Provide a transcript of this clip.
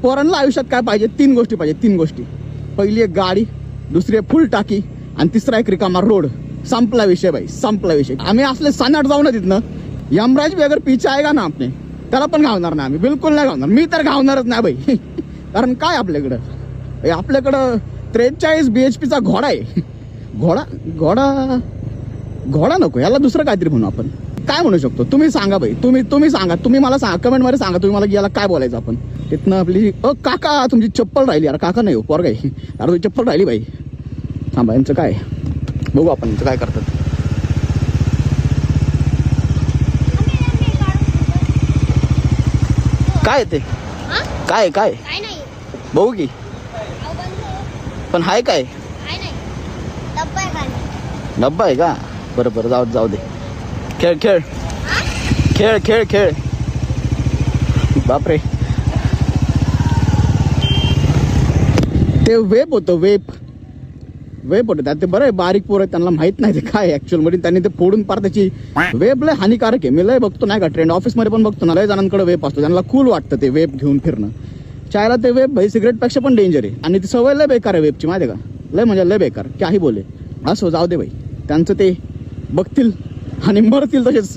पोरांना आयुष्यात काय पाहिजे? 3 गोष्टी पाहिजे, 3 गोष्टी. पहिली एक गाडी, दुसरी एक फुल टाकी आणि तिसरा एक रिकामा रोड. संपला विषय भाई, संपला विषय. आम्ही असले सनाट जाऊ ना तिथनं. यमराज भी अगर पीछे आएगा ना आपने, त्याला पण घावणार नाही आम्ही, बिलकुल नाही घावणार. मी तर घावणारच नाही भाई. कारण काय आपल्याकडं 43 BHP चा घोडा आहे. घोडा नको, याला दुसरं काहीतरी म्हणू आपण. काय म्हणू शकतो? तुम्ही सांगा भाई, तुम्ही सांगा, तुम्ही मला सांगा, कमेंट मध्ये सांगा तुम्ही मला याला काय बोलायचं आपण. तिथनं आपली काका तुमची चप्पल राहिली यार. काका नाही हो, पोरगा आहे. अरे तुझी चप्पल राहिली भाई. थांबा, यांचं काय बघू आपण, यांचं काय करतात. काय ते काय काय बघू की, पण हाय काय? डब्बा आहे का? बरं बरं, जाऊ दे. खेळ खेळ खेळ खेळ खेळ. बापरे, ते वेप होतं, वेप होतं त्यात. ते बरं आहे, बारीक पोरं आहेत, त्यांना माहित नाही ते काय ऍक्च्युअल मध्ये. त्यांनी ते फोडून पार त्याची. वेब लय हानिकारक आहे. मी लय बघतो नाही का, ट्रेंड ऑफिसमध्ये पण बघतो ना, लय जणांकडे वेप असतो. त्यांना कूल वाटतं ते वेप घेऊन फिरणं. चायला ते वेप भाई सिगरेटपेक्षा पण डेंजर आहे. आणि ती सवय लय बेकार आहे वेपची, माहिती आहे का? लय म्हणजे लय बेकार, काही बोले. असो, जाऊ दे भाई, त्यांचं ते बघतील आणि मरतील तसेच.